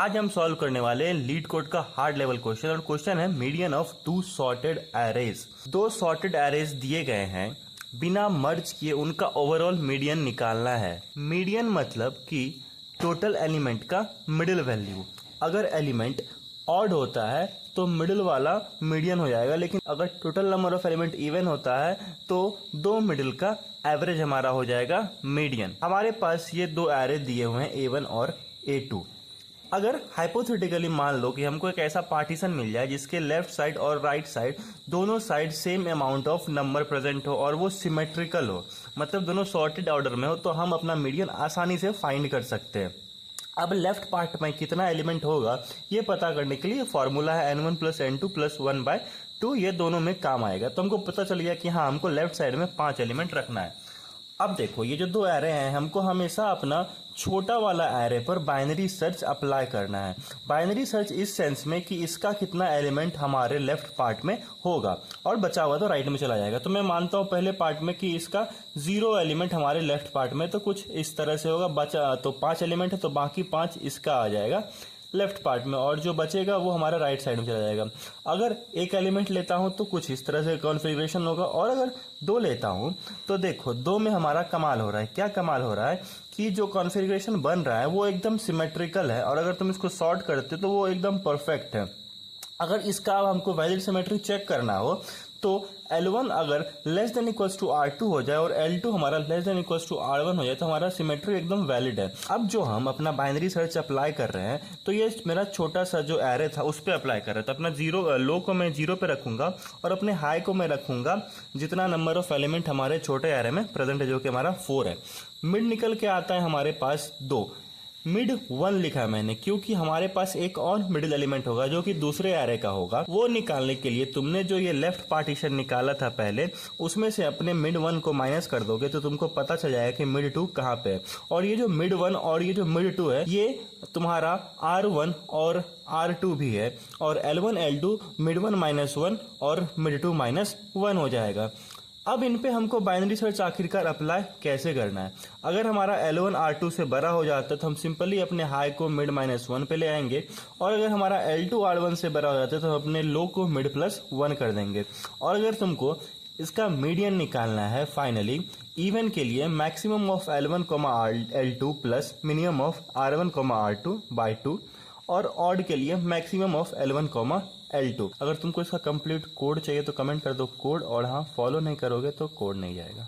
आज हम सॉल्व करने वाले हैं लीड कोड का हार्ड लेवल क्वेश्चन और क्वेश्चन है median of two sorted arrays. दो सॉर्टेड एरेज दिए गए हैं, बिना मर्ज किए उनका ओवरऑल मीडियन निकालना है। मीडियन मतलब कि टोटल एलिमेंट का मिडिल वैल्यू। अगर एलिमेंट ऑड होता है तो मिडिल वाला मीडियन हो जाएगा, लेकिन अगर total number of element even होता है तो दो मिडिल का एवरेज हमारा हो जाएगा मीडियन। हमारे पास ये दो एरे दिए हुए हैं A1 और A2। अगर हाइपोथेटिकली मान लो कि हमको एक ऐसा पार्टीशन मिल जाए जिसके लेफ्ट साइड और राइट साइड दोनों side same amount of number present हो और वो सिमेट्रिकल हो, मतलब दोनों सॉर्टेड ऑर्डर में हो, तो हम अपना मीडियन आसानी से फाइंड कर सकते हैं। अब लेफ्ट पार्ट में कितना एलिमेंट होगा ये पता करने के लिए फॉर्मूला है n1 प्लस n2 प्लस 1/2। ये दोनों में काम आएगा, तो हमको पता चल गया कि हाँ हमको लेफ्ट साइड में 5 एलिमेंट रखना है। अब देखो ये जो दो एरे हैं, हमको हमेशा अपना छोटा वाला एरे पर बाइनरी सर्च अप्लाई करना है। बाइनरी सर्च इस सेंस में कि इसका कितना एलिमेंट हमारे लेफ्ट पार्ट में होगा और बचा हुआ तो राइट में चला जाएगा। तो मैं मानता हूं पहले पार्ट में कि इसका 0 एलिमेंट हमारे लेफ्ट पार्ट में, तो कुछ इस तरह से होगा। बचा तो 5 एलिमेंट है तो बाकी 5 इसका आ जाएगा लेफ्ट पार्ट में, और जो बचेगा वो हमारा राइट साइड में चला जाएगा। अगर एक एलिमेंट लेता हूं तो कुछ इस तरह से कॉन्फ़िगरेशन होगा, और अगर 2 लेता हूं तो देखो 2 में हमारा कमाल हो रहा है। क्या कमाल हो रहा है कि जो कॉन्फ़िगरेशन बन रहा है वो एकदम सिमेट्रिकल है, और अगर तुम इसको सॉर्ट करते तो वो एकदम परफेक्ट है। अगर इसका अब हमको वैलिड सिमेट्री चेक करना हो तो L1 अगर less than equals to R2 हो जाए और L2 हमारा less than equals to R1 हो जाए तो हमारा सिमेट्री एकदम वैलिड है। अब जो हम अपना बाइनरी सर्च अप्लाई कर रहे हैं तो ये मेरा छोटा सा जो एरे था उस पर अप्लाई कर रहा है, तो अपना लो को मैं 0 पे रखूंगा और अपने हाई को मैं रखूंगा जितना नंबर ऑफ एलिमेंट हमारे छोटे एरे में प्रेजेंट है, जो कि हमारा 4 है। मिड निकल के आता है हमारे पास 2। मिड 1 लिखा है मैंने क्योंकि हमारे पास एक और मिडिल एलिमेंट होगा जो कि दूसरे एरे का होगा। वो निकालने के लिए तुमने जो ये लेफ्ट पार्टीशन निकाला था पहले, उसमें से अपने मिड 1 को माइनस कर दोगे तो तुमको पता चल जाएगा कि मिड 2 कहाँ पे है। और ये जो मिड 1 और ये जो मिड 2 है ये तुम्हारा R1 और R2 भी है, और L1 L2 मिड 1 माइनस 1 और मिड 2 माइनस 1 हो जाएगा। अब इन पे हमको बाइनरी सर्च आखिरकार अप्लाई कैसे करना है। अगर हमारा L1 R2 से बड़ा हो जाता है तो हम सिंपली अपने हाई को मिड -1 पे ले आएंगे, और अगर हमारा L2 R1 से बड़ा हो जाता है तो हम अपने लो को मिड +1 कर देंगे। और अगर तुमको इसका मीडियन निकालना है फाइनली, इवन के लिए maximum of L1, L2 plus minimum of R1, R2 by 2, और ऑड के लिए मैक्सिमम ऑफ L1, L2। अगर तुमको इसका कंप्लीट कोड चाहिए तो कमेंट कर दो कोड, और हाँ फॉलो नहीं करोगे तो कोड नहीं जाएगा।